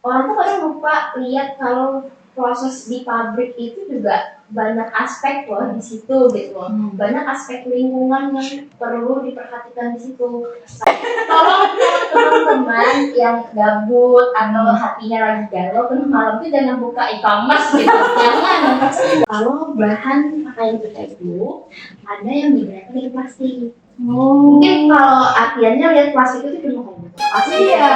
orang tuh kadang lupa lihat kalau proses di pabrik itu juga banyak aspek loh di situ gitu loh. Banyak aspek lingkungan yang perlu diperhatikan di situ. Kalau teman-teman yang gabut atau hatinya lagi galau tengah malam itu jangan buka e-commerce gitu. Jangan. Kalau bahan pakaian kita itu ada yang dibuat dari plastik. Mungkin kalau artiannya lihat plastik itu cuma kayak gitu. Iya.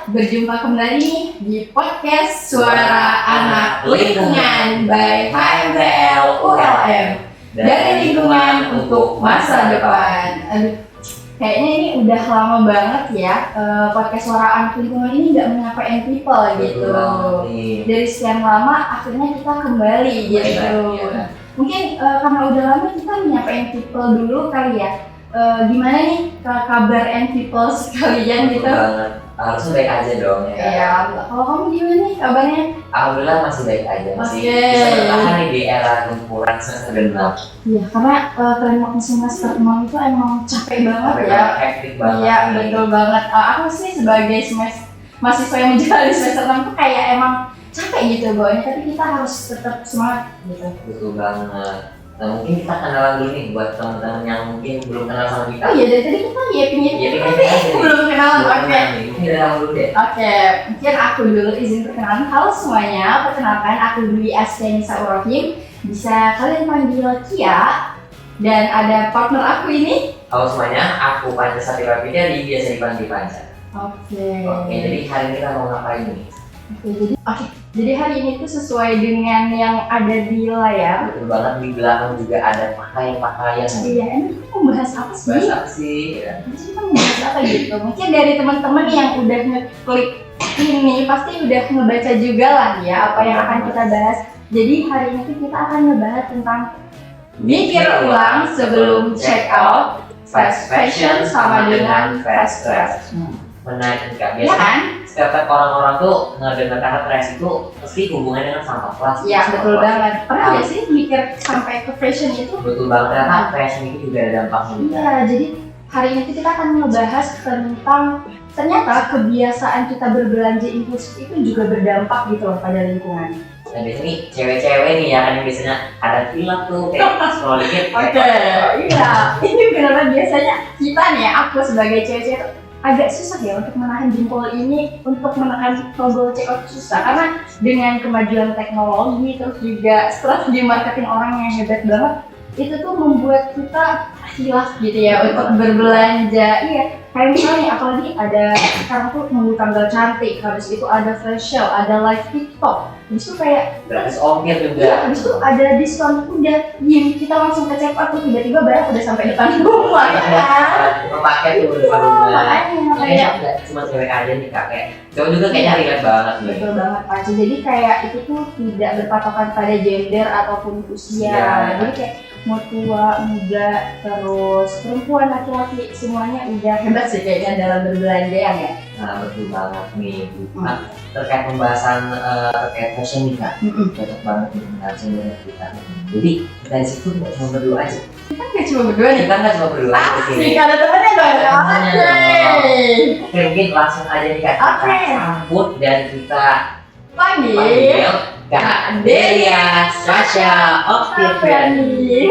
Berjumpa kembali di podcast Suara Anak Lingkungan by HMTL ULM dari lingkungan untuk masa depan. Kayaknya ini udah lama banget ya podcast Suara Anak Lingkungan ini nggak menyapa young people gitu. Dari sekian lama akhirnya kita kembali gitu. Mungkin karena udah lama kita menyapa young people dulu kali ya. Gimana nih kabar young people sekalian gitu? Harusnya baik aja dong ya. Iya, kalau kamu gimana nih kabarnya? Alhamdulillah masih baik aja, masih Oke. bisa bertahan nih di era gempuran semester genap. Iya, karena tren waktu semester 6 itu emang capek banget ya. Hektik banget. Iya, betul banget. Aku sih sebagai mahasiswa yang menjalani semester 6 tuh kayak emang capek gitu bawahnya, tapi kita harus tetap semangat gitu. Betul banget. Nah mungkin kita kenalan dulu nih buat teman-teman yang mungkin belum kenal sama kita. Oh iya, dari tadi kita belum kenalan. Oke. Mungkin kenalan dulu deh. Oke, mungkin aku dulu izin perkenalan. Halo semuanya, perkenalkan aku Dwi Astianisa Urahim. Bisa kalian panggil Kia. Dan ada partner aku ini. Halo semuanya, aku Panca Satira Pidari, biasa dipanggil Panca. Oke, jadi hari ini kita mau ngapain nih? Jadi hari ini tuh sesuai dengan yang ada di layar. Betul banget, di belakang juga ada pakaian-pakaian. Iya, ini kita mau bahas apa sih? Bahas apa sih? Ya. Kita mau bahas apa gitu? Mungkin dari teman-teman yang udah ngeklik ini pasti udah ngebaca juga lah ya apa yang akan kita bahas. Jadi hari ini tuh kita akan ngebahas tentang mikir ulang sebelum check out. Fast fashion sama dengan fast trash. Menarik nih Kak, Iya kan? setiap orang-orang tuh ngedengar kata trash itu pasti hubungannya dengan sampah plastik. Iya, betul banget. Pernah nggak sih mikir sampai ke fashion itu? Betul banget, karena fashion itu juga ada dampaknya. Iya, jadi hari ini kita akan ngebahas tentang ternyata kebiasaan kita berbelanja impulsif itu juga berdampak gitu loh pada lingkungan. Dan biasanya nih cewek-cewek nih ya kan yang biasanya ada hilaf tuh kayak scroll dikit. Iya. Ini kenapa biasanya kita nih, aku sebagai cewek-cewek tuh agak susah ya untuk menahan jempol ini untuk menekan tombol checkout susah karena dengan kemajuan teknologi terus juga strategi marketing orang yang hebat banget itu tuh membuat kita hilaf gitu ya untuk berbelanja. Iya, kayak misalnya apalagi ada sekarang tuh nunggu tanggal cantik, habis itu ada flash sale, ada live TikTok, habis itu kayak gratis ongkir juga. iya, habis itu ada diskon udah kita langsung ke checkout tuh tiba-tiba barang udah sampai depan rumah kan. Pakai tuh depan Iya, rumah. makanya Kayaknya nggak cuma cewek aja nih Kak, kayak cowok juga kayaknya relate banget nih. betul banget Panci. Jadi kayak itu tuh tidak berpatokan pada gender ataupun usia. Iya. Jadi kayak mau tua, muda, terus perempuan, laki-laki semuanya udah hebat sih kayaknya dalam berbelanja ya. Nah betul banget nih. Nah, terkait pembahasan terkait fashion nih Kak, cocok banget nih dengan dengan kita. Jadi kita di situ nggak cuma berdua aja. Kita nggak cuma berdua nih. Kita nggak cuma berdua aja di sini. Asik, ada temennya dong. Oke, mungkin langsung aja nih Kak, Oke. kita sambut dan kita Panggil Kak Delia Sasha Oktiviani.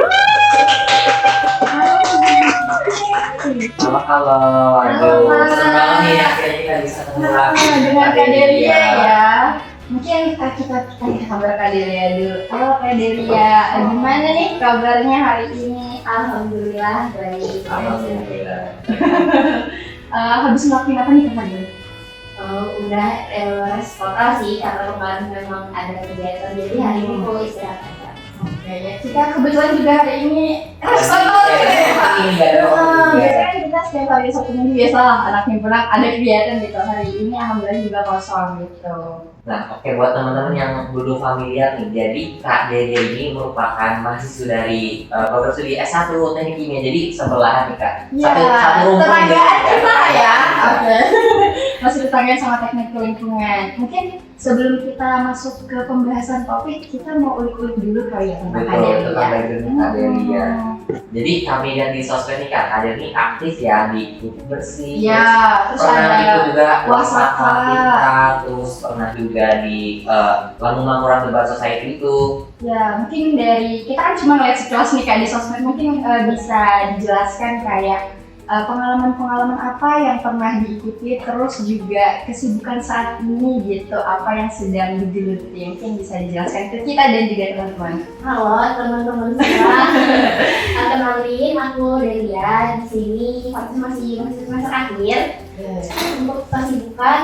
Halo, aduh, senang banget nih akhirnya kita bisa ketemu lagi dengan Kak Delia ya. Mungkin kita tanya kabar Kak Delia dulu. Halo Kak Delia, gimana nih kabarnya hari ini? Alhamdulillah baik. Alhamdulillah. Habis ngelakuin apa nih Kak Delia? Udah rest total sih karena kemarin memang ada kegiatan jadi hari ini full istirahat aja. Oke ya, kita kebetulan juga hari ini rest Masih total ya. ini nggak ada waktu. Biasanya kita setiap hari Sabtu Minggu biasa lah anak himpunan ada kegiatan gitu. Hari ini alhamdulillah juga kosong gitu. Nah, oke, buat teman-teman yang belum familiar nih, jadi Kak Dede ini merupakan mahasiswa dari program studi S1 Teknik Kimia, jadi sebelahan nih Kak. Iya, Satu rumah tenagaan gitu, kita ya. Oke. masih ditanyain sama teknik lingkungan. Mungkin sebelum kita masuk ke pembahasan topik, kita mau ulik-ulik dulu kali ya tentang Betul, Kadelia. tentang background Kadelia. Jadi kami lihat di sosmed nih Kak, Kadelia ini aktif ya di Hidup Bersih. Ya, terus Pernah ada ikut juga Wasaka. kita, terus pernah juga di Lamunan Debat Society itu. Ya, mungkin dari kita kan cuma ngeliat sekilas nih Kak di sosmed, mungkin bisa dijelaskan kayak pengalaman-pengalaman apa yang pernah diikuti, terus juga kesibukan saat ini gitu, apa yang sedang digeluti, mungkin bisa dijelaskan ke kita dan juga teman-teman. Halo teman-teman semua, kenalin aku Delia di sini masih semester akhir. Untuk kesibukan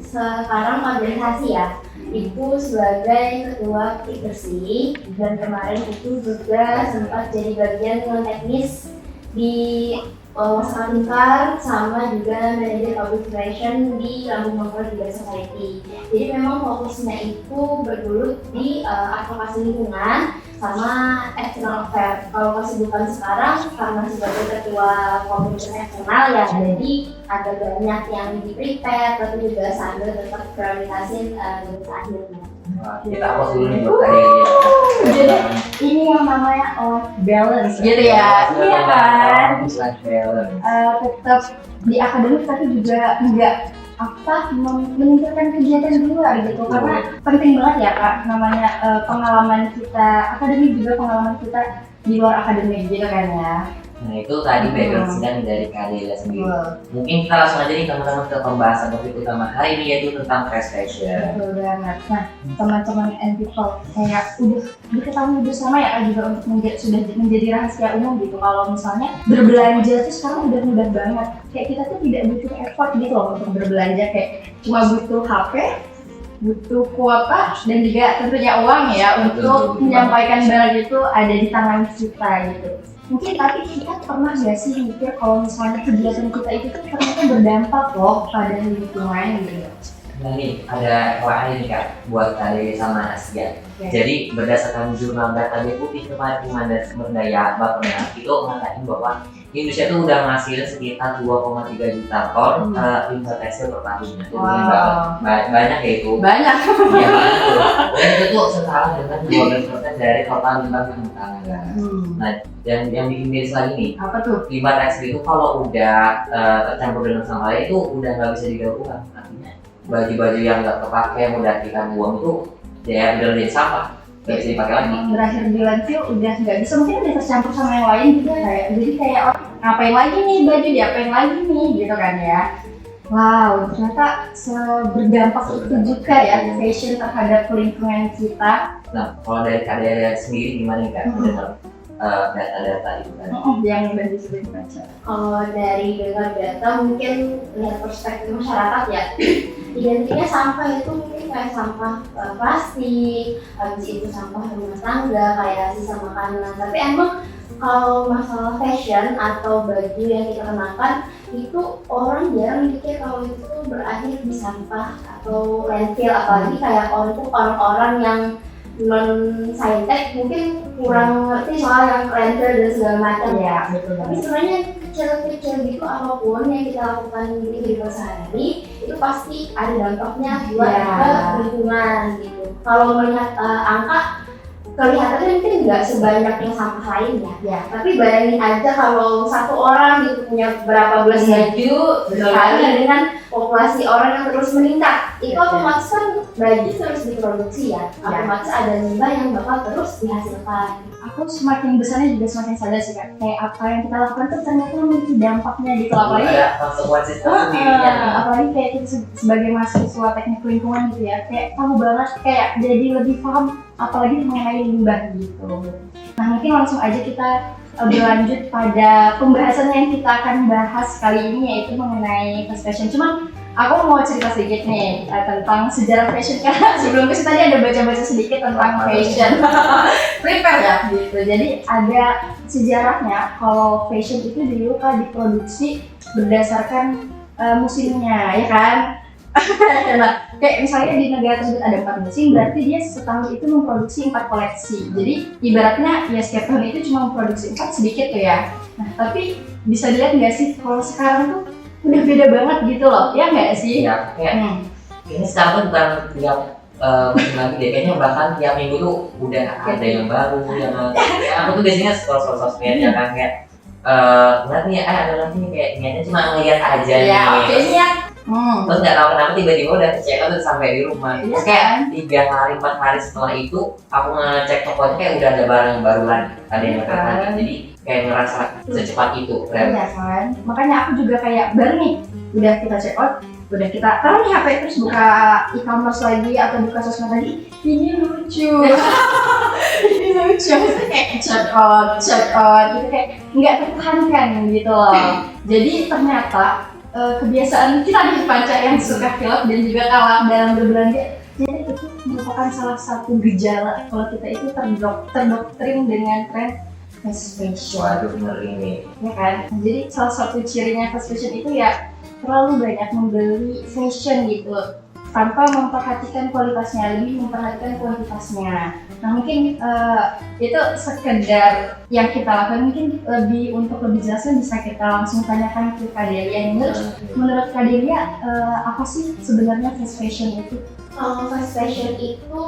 sekarang organisasi ya, Ibu sebagai ketua Hidup Bersih dan kemarin itu juga sempat jadi bagian yang teknis di Wasaka Lingkar sama juga manajer public relation di Lambung Mangkurat Debat Society. Jadi memang fokusnya itu bergelut di advokasi lingkungan sama external affair. Kalau kesibukan sekarang karena sebagai ketua komunitas eksternal ya, jadi ada banyak yang di prepare tapi juga sambil tetap prioritasin tugas akhirnya. Nah, kita hapus dulu nih buat Kadelia. Jadi ini yang namanya life balance gitu ya, iya kan? Life balance. Tetap di akademik tapi juga enggak meningkatkan kegiatan di luar gitu, karena penting banget ya Kak, namanya pengalaman kita akademik juga pengalaman kita di luar akademik gitu kan ya. Nah itu tadi background singkat dari Kadelia sendiri. Mungkin kita langsung aja nih teman-teman ke pembahasan topik utama hari ini, yaitu tentang fast fashion. Betul banget. Nah teman-teman and people kayak udah diketahui bersama ya Kak, juga untuk sudah menjadi rahasia umum gitu, kalau misalnya berbelanja tuh sekarang udah mudah banget. Kayak kita tuh tidak butuh effort gitu loh untuk berbelanja, kayak cuma butuh HP, butuh kuota, dan juga tentunya uang ya untuk menyampaikan barang itu ada di tangan kita gitu. Mungkin tapi kita pernah gak sih mikir kalau misalnya kegiatan kita itu tuh ternyata berdampak loh pada lingkungan gitu. Nah nih ada FYI nih Kak buat Kadelia sama Asia. Jadi berdasarkan jurnal data Deputi Kemaritiman dan Sumber Daya Bappenas itu mengatakan bahwa Indonesia tuh udah menghasilkan sekitar 2,3 juta ton limbah tekstil per tahunnya. Jadi banyak ya itu. Banyak. Iya banget tuh. Dan itu tuh setara dengan 12% dari total limbah rumah tangga. Nah yang bikin miris lagi nih, Apa tuh? limbah tekstil itu kalau udah tercampur dengan sampah itu udah nggak bisa didaur ulang. Artinya baju-baju yang nggak kepake yang udah kita buang itu ya udah jadi sampah, nggak bisa dipakai lagi. Berakhir di landfill udah nggak bisa, mungkin udah tercampur sama yang lain juga kayak, jadi kayak ngapain lagi nih baju, diapain lagi nih gitu kan ya. Wow, ternyata berdampak itu juga ya fashion terhadap lingkungan kita. Nah kalau dari Kadelia sendiri gimana nih Kak dengan data-data itu kan? Yang udah disebut baca. Kalau dari dengar data mungkin lihat perspektif masyarakat ya, identiknya sampah itu mungkin kayak sampah plastik, habis itu sampah rumah tangga kayak sisa makanan. Tapi emang kalau masalah fashion atau baju yang kita kenakan itu orang jarang mikir kalau itu tuh berakhir di sampah atau landfill, apalagi kayak orang-orang yang non-saintek mungkin kurang ngerti soal yang landfill dan segala macam ya. Betul Tapi sebenarnya kecil-kecil gitu apapun yang kita lakukan di kehidupan sehari itu pasti ada dampaknya buat ke lingkungan gitu. Kalau melihat angka kelihatannya mungkin nggak sebanyak yang sampah lainnya ya, tapi bayangin aja kalau satu orang gitu punya berapa belas baju berkali dengan populasi orang yang terus meningkat, itu otomatis kan baju terus diproduksi ya, otomatis ada limbah yang bakal terus dihasilkan. Aku semakin besarnya juga semakin sadar sih Kak, kayak apa yang kita lakukan tuh ternyata memiliki dampaknya gitu, apalagi ada konsekuensi sendiri. apalagi kayak kita sebagai mahasiswa teknik lingkungan gitu ya, kayak tahu banget, kayak jadi lebih paham apalagi mengenai limbah gitu. Nah mungkin langsung aja kita berlanjut pada pembahasan yang kita akan bahas kali ini, yaitu mengenai fast fashion. Cuman aku mau cerita sedikit nih tentang sejarah fashion, karena sebelum ke tadi ada baca-baca sedikit tentang fashion. Prepare ya gitu. Jadi ada sejarahnya kalau fashion itu dulu kan diproduksi berdasarkan musimnya, ya kan? Nah, kayak misalnya di negara tersebut ada 4 musim, berarti dia setahun itu memproduksi 4 koleksi. Jadi ibaratnya ya setiap tahun itu cuma memproduksi 4, sedikit tuh ya. Nah tapi bisa dilihat nggak sih kalau sekarang tuh udah beda banget gitu loh, ya nggak sih? Ya kayak ini sekarang tuh bukan tiap musim lagi deh, kayaknya bahkan tiap minggu tuh udah ada yang baru yang ya, aku tuh biasanya scroll sosmed ya kan kayak ngeliat nih ada lagi nih kayak niatnya cuma ngeliat aja nih. Ya, oke nih ya. Terus nggak tahu kenapa tiba-tiba udah cek tuh sampai di rumah. Iya Terus kayak kan? 3 hari 4 hari setelah itu aku ngecek tokonya kayak udah ada barang baru lagi, ada yang Iya lagi. kan? Jadi kayak ngerasa secepat itu. Iya kan? Makanya aku juga kayak baru nih, udah kita check out, udah kita taruh nih HP terus buka e-commerce lagi atau buka sosmed lagi, ini lucu. Ini lucu, kayak check out gitu kayak nggak tertahankan gitu loh. Jadi ternyata kebiasaan kita di Panca yang suka film dan juga kalah dalam berbelanja, jadi itu merupakan salah satu gejala kalau kita itu terdoktrin dengan tren fast fashion. Waduh ngeri nih. Ya kan? Jadi salah satu cirinya fast fashion itu ya terlalu banyak membeli fashion gitu tanpa memperhatikan kualitasnya, lebih memperhatikan kuantitasnya. Nah mungkin itu sekedar yang kita lakukan, mungkin untuk lebih jelasnya bisa kita langsung tanyakan ke Kak Delia. Menurut Kak Delia, apa sih sebenarnya fast fashion itu? Fast fashion itu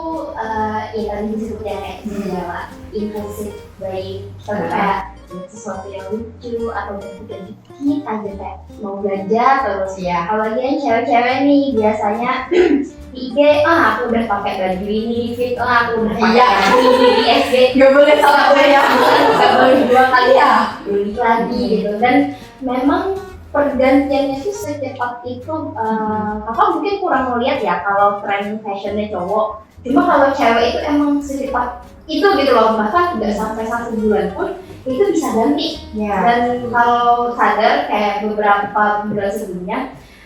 ya tadi disebutnya kayak gejala impulsif, baik kayak sesuatu yang lucu atau bentuknya dikit aja kayak mau belanja terus ya. Apalagi yang cewek-cewek nih biasanya di IG, aku udah pakai baju ini di fit, aku udah pakai baju ini di SG. Gak boleh salah ya. Gak boleh 2 kali ya beli lagi gitu. Dan memang pergantiannya tuh secepat itu. Kakak mungkin kurang ngeliat ya kalau tren fashionnya cowok. Cuma kalau cewek itu emang secepat itu gitu loh, bahkan nggak sampai 1 bulan pun itu bisa ganti. Dan kalau sadar kayak beberapa bulan sebelumnya,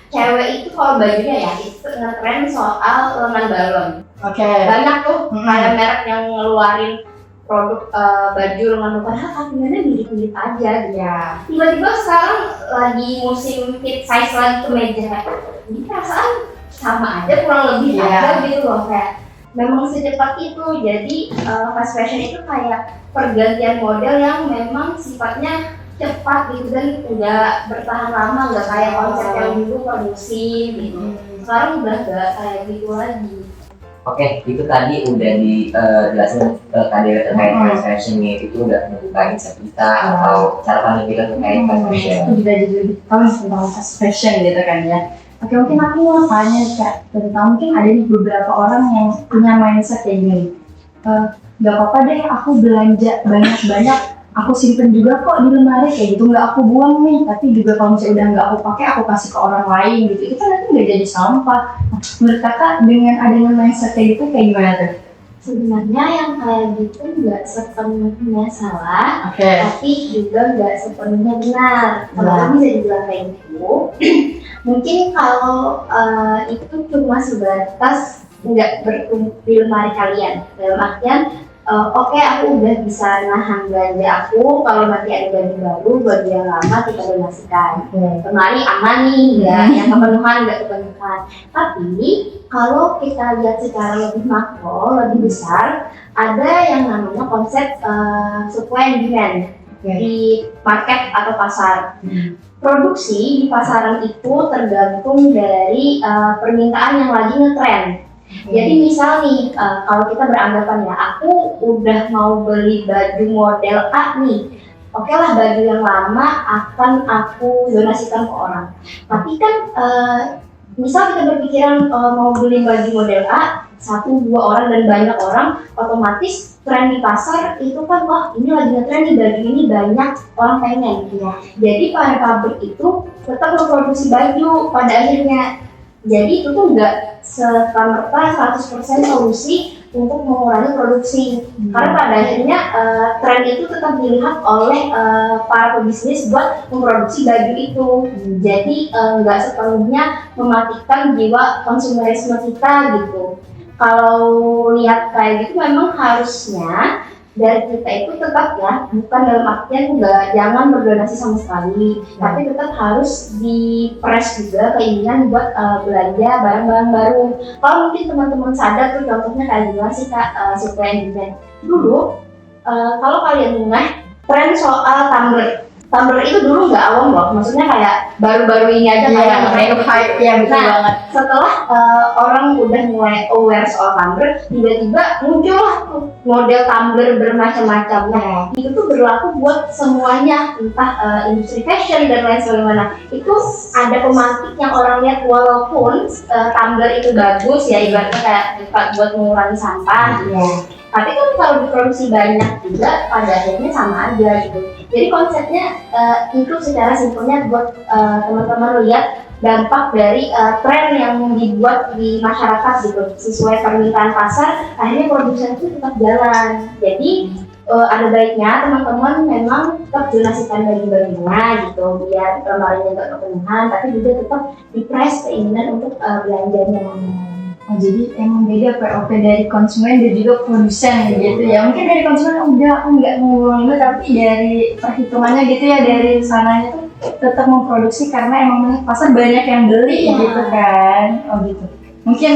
cewek itu kalau bajunya ya itu ngetren soal lengan balon. Banyak tuh kayak merek yang ngeluarin produk baju lengan balon, padahal kandungannya mirip-mirip aja dia. Tiba-tiba sekarang lagi musim fit size lagi kemeja, ini perasaan sama aja kurang lebih aja gitu loh, kayak memang secepat itu. Jadi fast fashion itu kayak pergantian model yang memang sifatnya cepat gitu dan nggak bertahan lama, nggak kayak konsep yang dulu per musim gitu. Sekarang udah nggak kayak gitu lagi. Oke, itu tadi udah dijelasin Kak Delia terkait fast fashion nih, itu udah membuka insight kita atau cara pandang kita terkait fast fashion. Aku juga jadi lebih tahu tentang fast fashion gitu kan ya. Oke, mungkin aku mau tanya Kak, tentang mungkin ada nih beberapa orang yang punya mindset kayak gini. Gak apa-apa deh aku belanja banyak-banyak, aku simpen juga kok di lemari kayak gitu, nggak aku buang nih. Tapi juga kalau misalnya udah nggak aku pakai, aku kasih ke orang lain gitu. Itu kan nanti nggak jadi sampah. Nah, menurut kakak dengan adanya mindset kayak gitu kayak gimana tuh? Sebenarnya yang kayak gitu nggak sepenuhnya salah, tapi juga nggak sepenuhnya benar. Kenapa bisa dibilang kayak gitu? Mungkin kalau itu cuma sebatas nggak bertumpuk di lemari kalian. Dalam artian, oke, aku udah bisa nahan belanja aku, kalau nanti ada baju baru, baju yang lama kita donasikan. Lemari aman nih, yang kepenuhan nggak kepenuhan. Tapi kalau kita lihat secara lebih makro, lebih besar, ada yang namanya konsep supply and demand di market atau pasar. Produksi di pasaran itu tergantung dari permintaan yang lagi ngetren. Jadi misal nih, kalau kita beranggapan ya, aku udah mau beli baju model A nih, oke lah baju yang lama akan aku donasikan ke orang. Tapi kan misal kita berpikiran mau beli baju model A, 1-2 orang dan banyak orang, otomatis tren di pasar itu kan, wah ini lagi ngetren nih, baju ini banyak orang pengen. Jadi para pabrik itu tetap memproduksi baju pada akhirnya. Jadi itu tuh nggak serta-merta 100% solusi untuk mengurangi produksi. Karena pada akhirnya tren itu tetap dilihat oleh para pebisnis buat memproduksi baju itu. Jadi nggak sepenuhnya mematikan jiwa konsumerisme kita gitu. Kalau lihat kayak gitu memang harusnya dari kita itu tetap ya, bukan dalam artian jangan berdonasi sama sekali, tapi tetap harus di-press juga keinginan buat belanja barang-barang baru. Kalau mungkin teman-teman sadar tuh contohnya kayak gimana sih Kak, supply and demand. Dulu kalau kalian ngeh tren soal tumbler, Tumblr itu dulu nggak awam loh, maksudnya kayak baru-baru ini aja kayak baru hype ya, betul Nah, banget. setelah orang udah mulai aware soal Tumblr, tiba-tiba muncullah tuh model Tumblr bermacam-macam. Nah, itu tuh berlaku buat semuanya, entah industri fashion dan lain sebagainya. Itu ada pemantik yang orang lihat walaupun Tumblr itu bagus ya, ibaratnya kayak buat mengurangi sampah. Tapi kan kalau diproduksi banyak juga pada akhirnya sama aja gitu. Jadi konsepnya itu secara simpelnya buat teman-teman lihat dampak dari tren yang dibuat di masyarakat gitu, sesuai permintaan pasar, akhirnya produsen itu tetap jalan. Jadi ada baiknya teman-teman memang tetap donasikan bagi-baginya gitu, biar lemarinya nggak kepenuhan, tapi juga tetap di-price keinginan untuk belanjanya. Oh, jadi emang beda POV dari konsumen dan juga produsen gitu ya. Mungkin dari konsumen udah nggak ngurangin, tapi dari perhitungannya gitu ya, dari sananya tuh tetap memproduksi karena emang melihat pasar banyak yang beli gitu kan. Oh gitu. Mungkin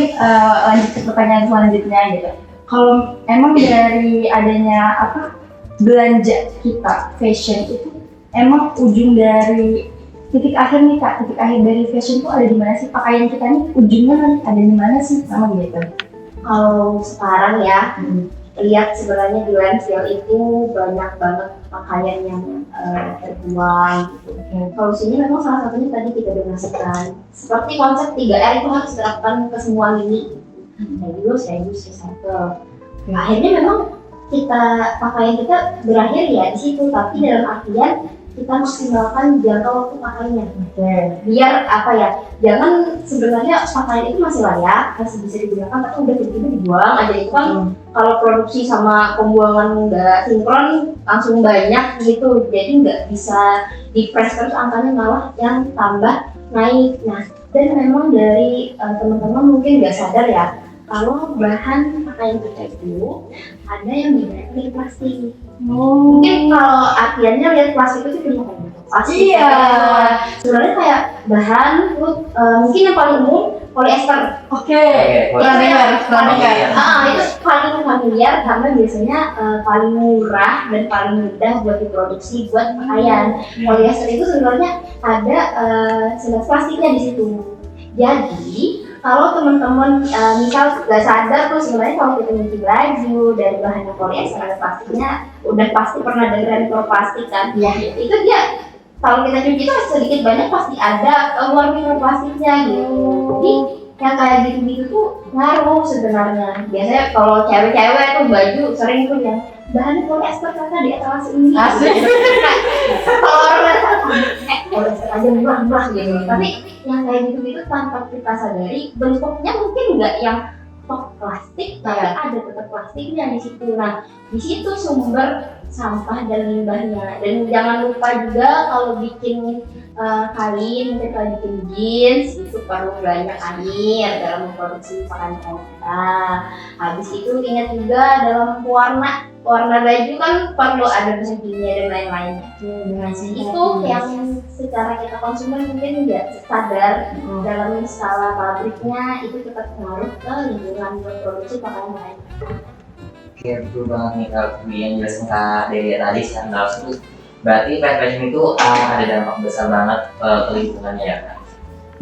lanjut ke pertanyaan selanjutnya gitu. Kalau emang dari adanya belanja kita fashion itu emang ujung dari titik akhir nih Kak, titik akhir dari fashion itu ada di mana sih? Pakaian kita nih ujungnya ada di mana sih? Sama gitu. Kalau sekarang ya, lihat sebenarnya di landfill itu banyak banget pakaian yang terbuang gitu. Solusinya memang salah satunya tadi kita donasikan. Seperti konsep 3R itu harus diterapkan ke semua lini. Reuse, recycle. Akhirnya memang pakaian kita berakhir ya di situ, tapi dalam artian kita maksimalkan jangka waktu pakainya. Biar jangan sebenarnya pakaian itu masih layak, masih bisa digunakan, tapi udah tiba-tiba dibuang aja. Itu kan kalau produksi sama pembuangan nggak sinkron langsung banyak gitu, jadi nggak bisa di-press terus, angkanya malah yang tambah naik. Nah, dan memang dari teman-teman mungkin nggak sadar ya, kalau bahan pakaian kita itu ada yang dibuat dari plastik. Mungkin kalau artiannya lihat plastik itu cuma kayak gitu. Plastik. Iya. Sebenarnya kayak bahan mungkin yang paling umum polyester. Oke. Pernah dengar. Itu paling familiar karena biasanya paling murah dan paling mudah buat diproduksi buat pakaian. Polyester itu sebenarnya ada serat plastiknya di situ. Jadi kalau teman-teman misal nggak sadar tuh, sebenarnya kalau kita nyuci baju dari bahan yang polyester ada plastiknya, udah pasti pernah dengar mikroplastik kan? Iya. Itu dia kalau kita cuci itu sedikit banyak pasti ada keluar mikroplastiknya gitu. Jadi yang kayak gitu-gitu tuh ngaruh sebenarnya. Biasanya kalau cewek-cewek tuh baju sering tuh yang bahannya polyester karena di atas ini. Asli. Kalau orang polyester aja murah-murah gitu. Tapi yang kayak gitu-gitu tanpa kita sadari bentuknya mungkin nggak yang plastik, tapi ada tetap plastiknya di situ. Nah, di situ sumber sampah dan limbahnya. Dan jangan lupa juga kalau bikin kain, mungkin kalau bikin jeans itu perlu banyak air dalam memproduksi pakaian kita. Habis itu ingat juga dalam warna baju kan perlu ada bahan kimia dan lain-lain. Itu yang secara kita konsumen mungkin nggak sadar dalam skala pabriknya itu tetap ngaruh ke lingkungan produksi pakaian. Oke, betul banget nih Kak yang jelasin Kak Dede tadi secara itu berarti fashion itu ada dampak besar banget ke lingkungannya ya Kak?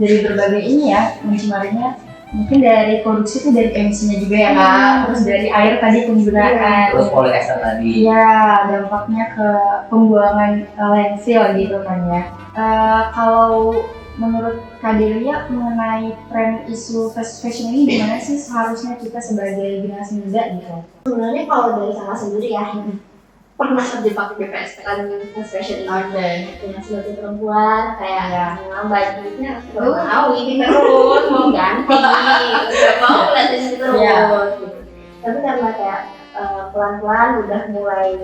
Dari berbagai ini ya, mencemarinya mungkin dari produksi itu dari emisinya juga ya Kak, terus dari air tadi penggunaan, Terus polyester tadi. iya dampaknya ke pembuangan landfill gitu kan ya. Kalau menurut Kak Delia mengenai tren isu fast fashion ini gimana sih seharusnya kita sebagai generasi muda gitu? Sebenarnya kalau dari saya sendiri ya, pernah terjebak di fast fashion ini. Yang sebagai perempuan kayak bajunya mau ini terus, mau ganti, nggak mau liatin terus. Gitu. Tapi karena kayak pelan-pelan udah mulai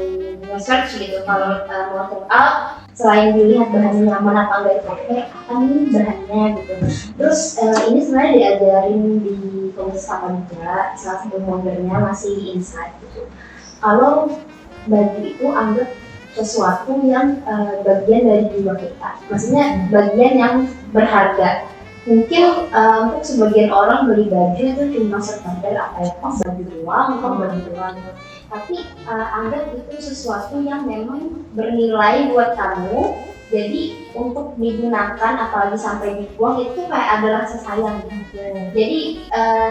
nge-search gitu kalau mau check out, selain dilihat bahannya nyaman apa enggak dipakai, apa nih bahannya gitu. Terus ini sebenarnya diajarin di Komisi 8 juga, salah satu modernnya masih insight gitu. Kalau baju itu anggap sesuatu yang bagian dari jiwa kita, maksudnya bagian yang berharga. Mungkin untuk sebagian orang beli baju itu cuma sekadar baju doang, baju doang. tapi anggap itu sesuatu yang memang bernilai buat kamu. Jadi untuk digunakan apalagi sampai dibuang itu kayak ada rasa sayang gitu. Jadi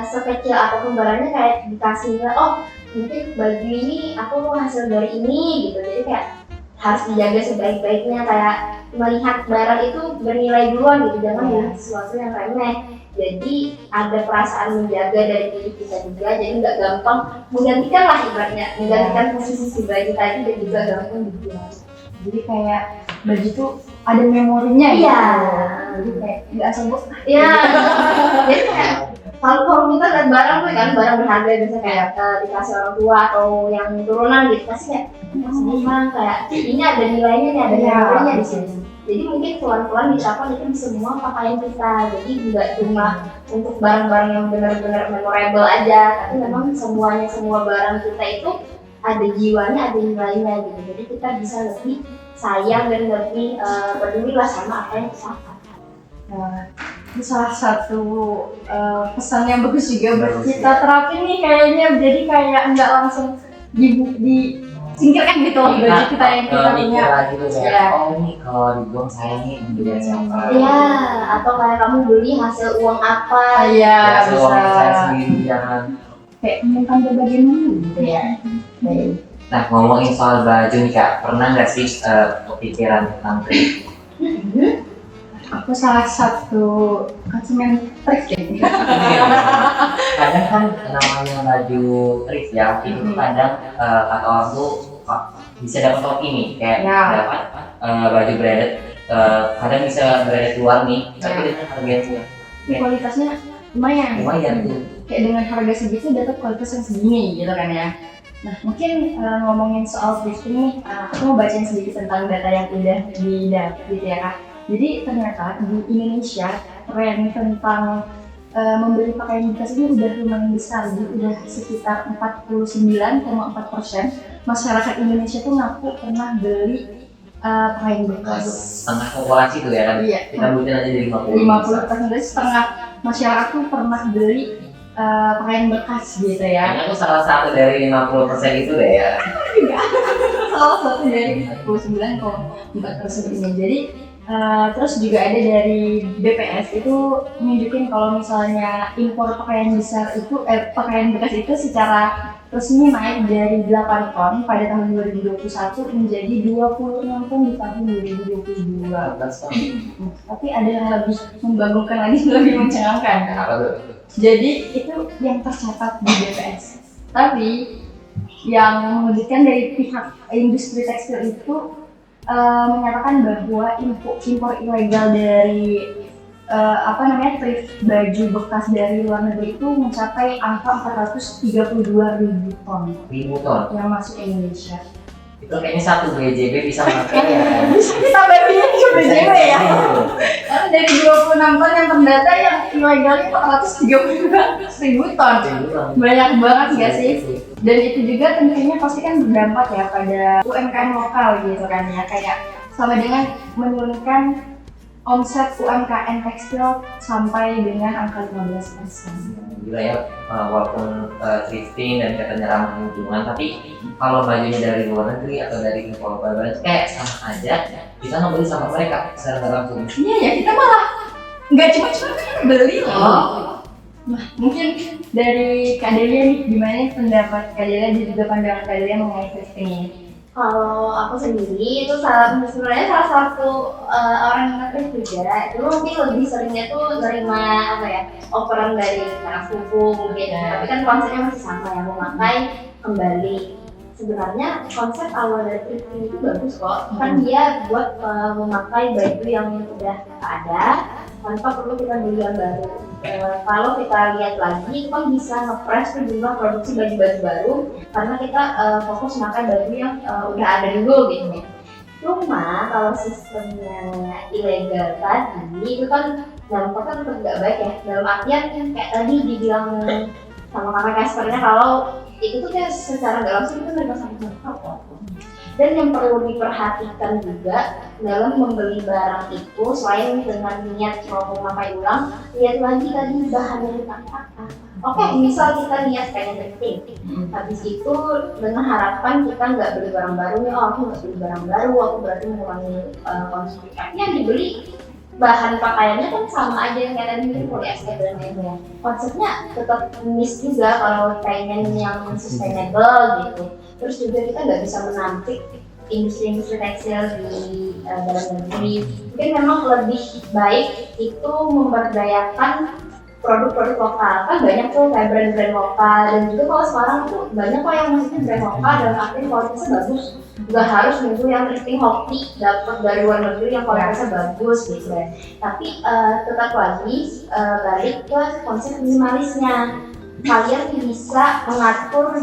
sekecil apapun barangnya kayak dikasihnya, oh mungkin baju ini aku hasil dari ini gitu. Jadi kayak harus dijaga sebaik-baiknya, kayak melihat barang itu bernilai duluan gitu, jangan melihat sesuatu yang remeh. Jadi ada perasaan menjaga dari diri kita juga, jadi nggak gampang menggantikan lah ibaratnya, menggantikan posisi si baju tadi dan juga gampang dijual. Jadi kayak baju tuh ada memorinya Iya. gitu. Jadi kayak nggak asal bos. Iya. Jadi kayak kalau kita lihat barang tuh kan, barang berharga biasanya kayak dikasih orang tua atau yang turunan gitu, pasti kayak senang, kayak ini ada nilainya nih, ada memorinya di sini. Jadi mungkin pelan-pelan diterapkan itu di semua pakaian kita. Jadi nggak cuma untuk barang-barang yang benar-benar memorable aja, tapi memang semua barang kita itu ada jiwanya, ada nilainya gitu. Jadi kita bisa lebih sayang dan lebih peduli lah sama apa yang kita pakai. Nah, itu salah satu pesan yang bagus juga buat kita terapin nih kayaknya. Jadi kayak nggak langsung disingkirkan gitu loh baju kita yang kita punya. Mikir lagi tuh kayak, Iya. oh ini kalau dibuang saya nih beli siapa? Iya, atau kayak kamu beli hasil uang apa? Iya, Ya, bisa. saya sendiri jangan. Kayak menyimpan berbagai menu gitu ya. Baik. Nah, ngomongin soal baju nih Kak, pernah nggak sih kepikiran tentang thrift? Aku salah satu konsumen thrift gitu. Kadang kan namanya baju thrift ya, itu tuh kadang kata orang tuh bisa dapat opini kayak Ya. dapat baju branded, kadang bisa branded luar nih, tapi dengan harga yang Kualitasnya lumayan. lumayan tuh. Kayak dengan harga segitu dapat kualitas yang segini gitu kan ya. Nah mungkin ngomongin soal thrifting nih, aku mau bacain sedikit tentang data yang udah didapat gitu ya Kak. Jadi ternyata di Indonesia tren tentang membeli pakaian bekas ini udah lumayan besar, jadi udah sekitar 49,4% masyarakat Indonesia tuh ngaku pernah beli pakaian bekas. Setengah populasi tuh ya kan, Iya. kita butuhin aja jadi 50%, jadi setengah masyarakat tuh pernah beli pakaian bekas gitu ya. Kayaknya aku salah satu dari 50% itu deh ya. Salah satu dari 49,4% ini. Jadi terus juga ada dari BPS itu nunjukin kalau misalnya impor pakaian besar itu pakaian bekas itu secara resmi naik dari 8 ton pada tahun 2021 menjadi 26 ton di tahun 2022. Tapi ada yang lebih membanggakan lagi, lebih mencengangkan. Apa tuh? Jadi itu yang tercatat di BPS. Tapi yang mengejutkan dari pihak industri tekstil itu menyatakan bahwa impor ilegal dari thrift baju bekas dari luar negeri itu mencapai angka 432.000 ton Ribu ton. yang masuk Indonesia. Itu kayaknya satu BJB bisa pakai ya kan? Kita bagian ke BJB ya. Karena dari 26 ton yang terdata yang ilegalnya 432.000 ton. Banyak banget nggak sih? Dan itu juga tentunya pasti kan berdampak ya pada UMKM lokal gitu kan ya, kayak sama dengan menurunkan omset UMKM tekstil sampai dengan angka 15%. Gila ya, walaupun thrifting dan katanya ramah lingkungan, tapi kalau bajunya dari luar negeri atau dari impor barang kayak sama aja, kita nggak beli sama mereka secara nggak langsung. Iya ya, kita malah nggak cuma beli loh. Nah, mungkin dari Kak Delia nih, gimana pendapat Kak Delia dan juga pandangan Kak Delia mengenai thrifting ini? Kalau aku sendiri itu sebenarnya salah satu orang yang nge-thrift juga. Itu mungkin lebih seringnya tuh nerima orderan dari anak sepupu mungkin. Tapi kan konsepnya masih sama ya, memakai kembali. Sebenarnya konsep awal dari thrifting itu bagus kok. Kan dia buat memakai baju yang udah ada tanpa perlu kita beli yang baru. Kalau kita lihat lagi, itu kan bisa nge-press tuh jumlah produksi baju-baju baru karena kita fokus memakai baju yang udah ada dulu gitu. Cuma kalau sistemnya ilegal tadi itu kan dampaknya tetap nggak baik ya. Dalam artian kayak tadi dibilang sama kakak Caspernya kalau itu tuh kayak secara nggak langsung itu mereka sangat berharap. Dan yang perlu diperhatikan juga dalam membeli barang itu, selain dengan niat mau memakai ulang, lihat lagi tadi bahan yang dipakai apa. Oke, misal kita niat pengen thrifting, habis itu dengan harapan kita nggak beli barang baru nih, oh aku nggak beli barang baru, aku berarti mengurangi konsumsi. Tapi yang dibeli bahan pakaiannya kan sama aja yang kayak tadi mungkin polyester dan lainnya. Konsepnya tetap miss juga kalau pengen yang sustainable gitu. Terus juga kita nggak bisa menampik industri-industri tekstil di dalam negeri. Mungkin memang lebih baik itu memberdayakan produk-produk lokal. Kan banyak tuh kayak brand-brand lokal, dan juga kalau sekarang tuh banyak kok yang maksudnya brand lokal dan artinya kualitasnya bagus. Nggak harus nunggu yang thrifting hoki dapat dari luar negeri yang kualitasnya bagus gitu ya. Tapi tetap lagi balik ke konsep minimalisnya. Kalian bisa mengatur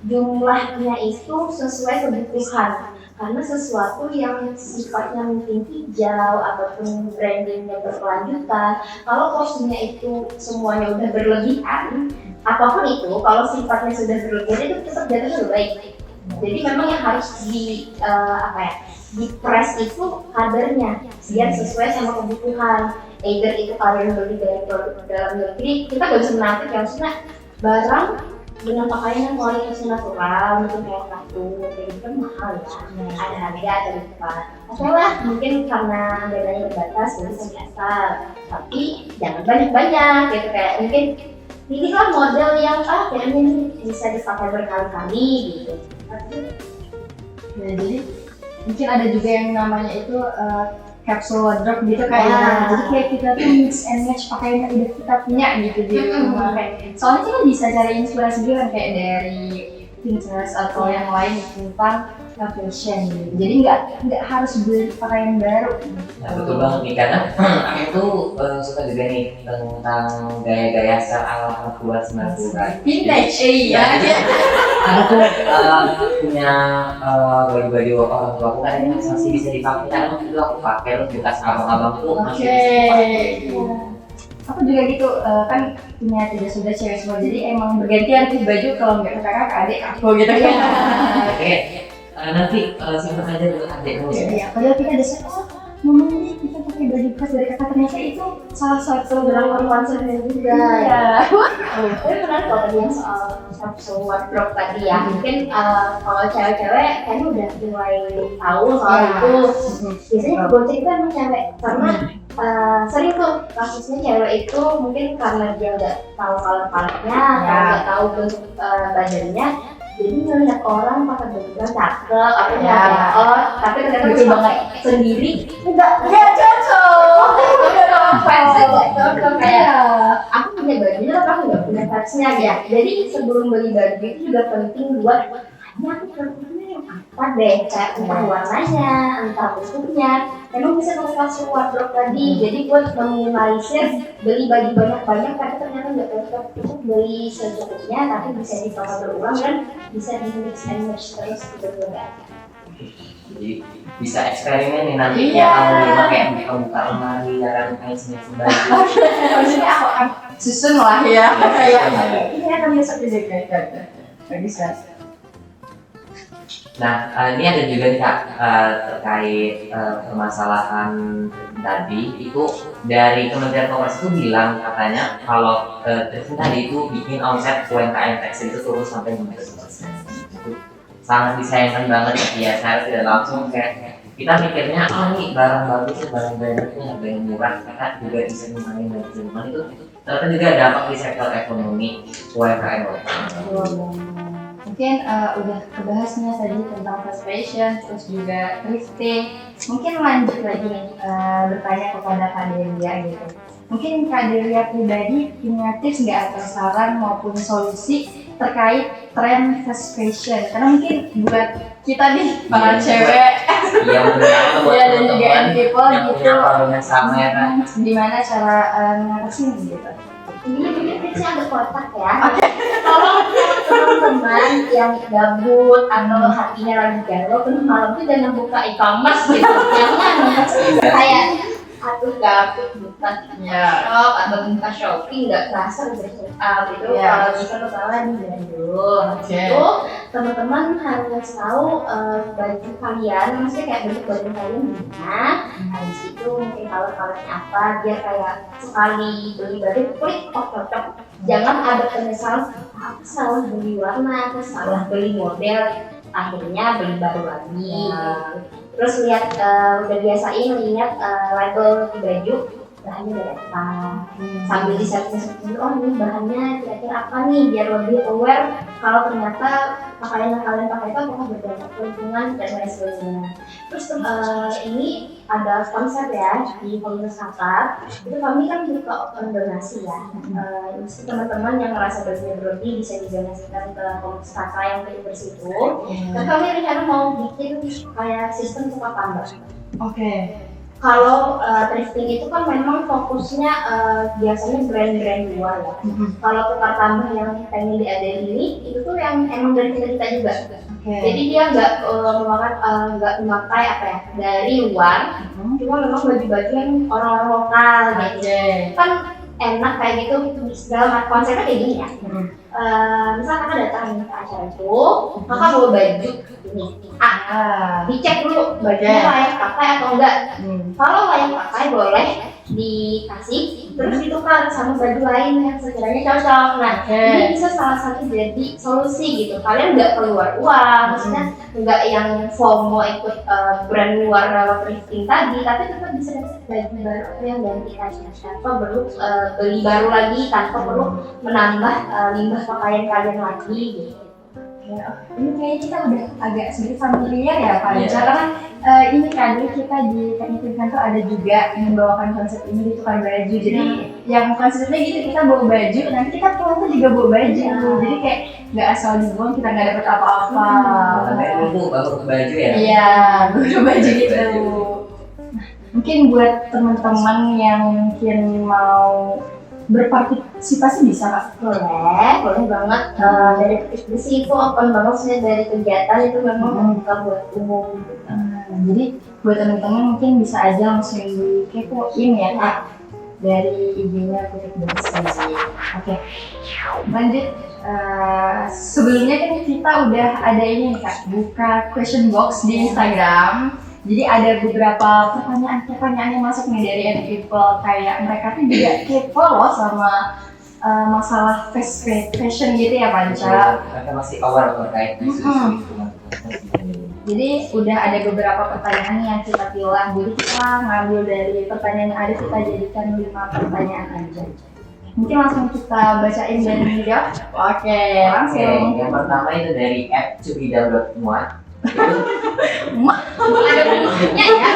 jumlahnya itu sesuai kebutuhan. Karena sesuatu yang sifatnya mungkin hijau ataupun brandingnya berkelanjutan, kalau kostumnya itu semuanya udah berlebihan, apapun itu, kalau sifatnya sudah berlebihan itu tetap jatuhnya baik. Jadi memang yang harus di press itu kadarnya biar sesuai sama kebutuhan. Either itu kalian beli dari produk dalam negeri, kita nggak bisa menampik yang maksudnya barang dengan pakaian yang kualitasnya natural, mungkin kayak kasur, kayak gitu kan mahal ya. Ada harga, ada depan. Oke lah, mungkin karena bedanya terbatas, jadi biasa. Tapi jangan banyak-banyak gitu, kayak mungkin pilihlah model yang kayaknya ini bisa dipakai berkali-kali gitu. Ya, jadi mungkin ada juga yang namanya itu capsule wardrobe gitu kayaknya. Jadi kayak kita tuh mix and match pakaian yang udah kita punya gitu di rumah. Soalnya kita bisa cari inspirasi juga kan kayak dari Pinterest atau yang lain tentang fashion gitu. Jadi nggak harus beli pakaian baru. Nah, betul banget nih, karena aku tuh suka juga nih tentang gaya-gaya style ala buat 90-an. Vintage, iya. Aku tuh punya baju-baju orang tua aku kan yang masih bisa dipakai, karena waktu itu aku pakai terus bekas abang-abang tuh masih bisa dipakai. Aku juga gitu, kan punya 3 saudara cewek semua, jadi emang bergantian tuh baju kalau nggak ke kakak, ke adik aku gitu kan. Oke, nanti simpan aja buat adikmu ya. Iya, padahal kita ada mama nih kita pakai baju bekas dari kakak, ternyata itu salah satu Beberapa konsepnya juga. Iya. Tapi benar kalau tadi yang soal capsule wardrobe tadi ya, mungkin kalau cewek-cewek kayaknya udah mulai tahu soal itu. Biasanya gojek itu emang cewek, karena sering tuh kasusnya cewek itu mungkin karena dia nggak tahu color-colornya, nggak tahu bentuk badannya, jadi ngeliat orang pakai baju yang cakep, tapi ternyata Betul banget. sendiri Enggak cocok. kayak aku punya bajunya tapi aku nggak punya vibes-nya ya. Jadi sebelum beli baju itu juga penting buat aku perlunya yang apa deh, kayak entah warnanya, entah bentuknya. Emang bisa pakai capsule wardrobe tadi, jadi buat meminimalisir beli baju banyak-banyak tapi ternyata nggak cocok. Itu beli secukupnya tapi bisa dipakai berulang dan bisa di mix and match terus gitu kan. Jadi bisa eksperimen nih nantinya kamu pakai buka lemari ya kan, kayak sini baju. Maksudnya aku akan susun lah ya. Kayak ini akan besok juga bagus kan. Nah, ini ada juga nih Kak, terkait permasalahan tadi itu dari Kementerian Koperasi itu bilang katanya kalau thrifting tadi itu bikin omset UMKM tekstil itu turun sampai 15%. Itu sangat disayangkan banget ya, saya tidak langsung kayak kita mikirnya ini barang bagus, barang branded harga yang murah, kita juga bisa ngembangin dari cuman itu ternyata juga dampak di sektor ekonomi UMKM. Mungkin udah kebahasnya tadi tentang fast fashion, terus juga thrifting. Mungkin lanjut lagi nih bertanya kepada Kak Delia gitu. Mungkin Kak Delia pribadi punya tips nggak atau saran maupun solusi terkait tren fast fashion? Karena mungkin buat kita nih para cewek, Iya mungkin buat ya dan juga teman-teman people yang gitu. punya problem yang sama ya kan. Gimana cara ngatasin gitu? Ini mungkin tipsnya agak kotak ya. Tolong teman-teman yang gabut atau hatinya lagi galau, tengah malam itu jangan buka e-commerce gitu. Jangan kayak aduh gabut buka shop atau buka shopping nggak terasa udah check out gitu. Kalau bisa pertama nih dulu. Itu teman-teman harus tahu baju kalian, maksudnya kayak bentuk baju kalian gimana. Habis itu mungkin color-colornya apa, biar kayak sekali beli baju klik oh cocok. Jangan ada penyesalan aku salah beli warna, aku salah beli model, akhirnya beli baru lagi. Terus lihat udah biasain lihat label baju bahannya dari apa, sambil disearching oh ini bahannya kira-kira apa nih, biar lebih aware kalau ternyata pakaian yang kalian pakai itu apakah berdampak lingkungan dan lain sebagainya. Terus ini ada konsep ya di komunitas kakak, itu kami kan buka open donasi ya. Teman-teman yang merasa bajunya berlebih bisa didonasikan ke komunitas kakak yang bersih itu. Dan kami rencana mau bikin kayak sistem tukar tambah. Oke. Kalau thrifting itu kan memang fokusnya biasanya brand-brand luar ya. Kalau tukar tambah yang pengen diadain ini, itu tuh yang emang dari kita juga. Jadi dia nggak memakai apa ya dari luar, cuma memang baju-baju yang orang-orang lokal gitu. Kan enak kayak gitu segala konsepnya kayak gini ya. Misal kakak datang ke acara itu, kakak bawa baju ini dicek dulu bajunya layak pakai atau enggak. Kalau layak pakai boleh dikasih, terus ditukar sama baju lain yang sekiranya cocok. Nah, ini bisa salah satu jadi solusi gitu. Kalian nggak keluar uang, maksudnya nggak yang FOMO ikut brand luar kalau thrifting tadi, tapi tetap bisa dapat baju baru yang ganti tanpa perlu beli baru lagi, tanpa perlu menambah limbah pakaian kalian lagi gitu. Ini kayaknya kita udah agak sedikit familiar ya Pak Anca, karena ini kan dulu kita di teknik tuh ada juga yang membawakan konsep ini di tukar baju. Jadi yang konsepnya gitu, kita bawa baju, nanti kita pulang tuh juga bawa baju. Jadi kayak nggak asal dibuang, kita nggak dapet apa-apa. Baru baju ya? Iya, baru baju gitu. Mungkin buat teman-teman yang mungkin mau berpartisipasi bisa Kak? Boleh banget. Dari diskusi itu open banget sih, dari kegiatan itu memang buka buat umum. Jadi buat teman-teman mungkin bisa aja langsung dikepoin ya Kak dari IG-nya Kutik Bersih. Oke. Lanjut. Sebelumnya kan kita udah ada ini Kak, buka question box di Instagram. Jadi ada beberapa pertanyaan yang masuk nih dari other people, kayak mereka tuh juga kepo loh sama masalah fashion gitu ya Panca. Mereka masih aware terkait isu-isu lingkungan. Jadi udah ada beberapa pertanyaan yang kita pilih, jadi kita ngambil dari pertanyaan yang ada, kita jadikan 5 pertanyaan aja. Mungkin langsung kita bacain dan dijawab. Oke, langsung. Yang pertama itu dari @cubidam.muat. Ada bentuknya ya.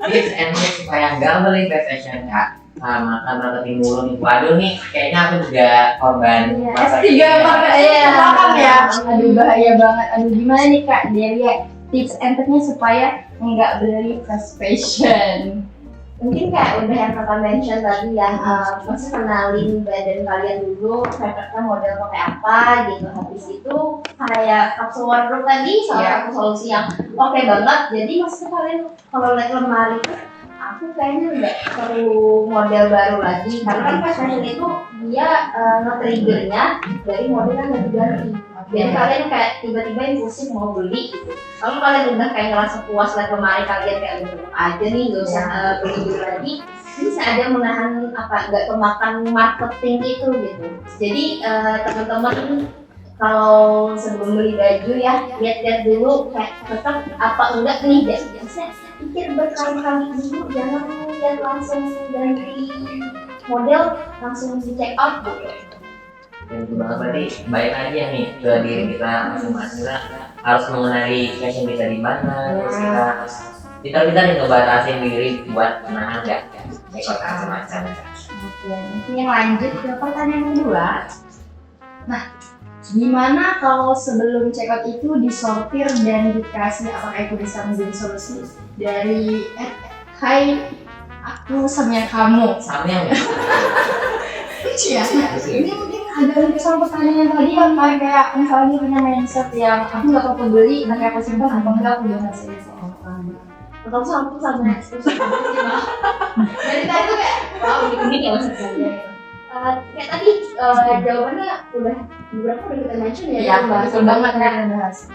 Tips and tricks supaya nggak beli fast fashion Kak. Makan marketing mulu nih. Waduh nih, kayaknya aku juga korban S3 makan ya. Aduh bahaya banget. Aduh gimana nih Kak Delia, tips and triknya supaya nggak beli fast fashion? Mungkin kayak udah yang kakak mention tadi ya, masih kenalin badan kalian dulu, prefernya model pakai apa gitu. Habis itu kayak capsule wardrobe tadi salah satu solusi yang oke banget. Jadi maksudnya kalian kalau lihat lemari tuh, aku kayaknya nggak perlu model baru lagi, karena kan fast fashion itu dia nge-triggernya dari model yang ganti-ganti. Jadi kalian kayak tiba-tiba impulsif mau beli gitu. Kalau kalian udah kayak ngerasa puas lihat lemari kalian kayak udah aja nih, nggak usah beli lagi, bisa aja menahan nggak kemakan marketing itu gitu. Jadi teman-teman kalau sebelum beli baju ya lihat-lihat dulu kayak cocok apa enggak nih, biasanya pikir berkali-kali dulu, jangan lihat langsung ganti model langsung di check out gitu. Dan itu banget, berarti baik lagi ya nih ke diri kita masing-masing, harus mengenali fashion kita di mana, terus kita nih ngebatasin diri buat menahan nggak ekor macam-macam. Oke, mungkin lanjut ke pertanyaan kedua. Nah, gimana kalau sebelum check out itu disortir dan dikasih, apakah itu bisa menjadi solusi dari hai aku sama kamu? Samyang ya? Iya. Ini mungkin agak mirip sama pertanyaan tadi kan, kayak misalnya punya mindset yang aku nggak apa-apa beli, tapi aku simpan atau enggak aku donasi ke orang. Atau sama eksklusif. Dari tadi tuh kayak wow, gini ya maksudnya. Kayak tadi jawabannya udah beberapa udah kita mention ya. Iya, betul banget kan bahas.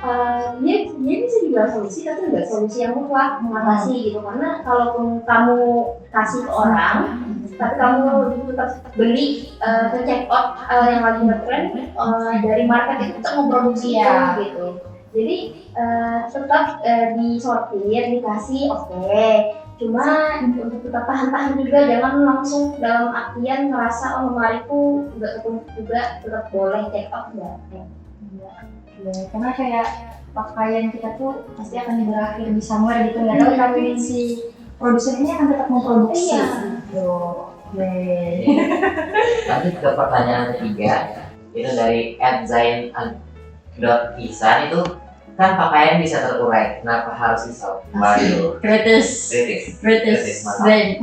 Dia bisa dibilang solusi tapi nggak solusi yang mutlak mengatasi gitu, karena kalaupun kamu kasih ke orang tapi kamu tetap beli ke check out yang lagi ngetren dari market itu tetap memproduksi gitu. Jadi tetap disortir, dikasih oke. Cuma untuk tetap tahan-tahan juga, jangan langsung dalam artian ngerasa lemariku nggak ketemu juga, tetap boleh check out enggak. Karena kayak pakaian kita tuh pasti akan berakhir di somewhere gitu, nggak tahu tapi si produsen ini akan tetap memproduksi. Iya. Gitu. Oke. Lanjut ke pertanyaan ketiga, itu dari @zain.isan. Itu kan pakaian bisa terurai, kenapa harus risau? Waduh, Kritis. mantap. Dan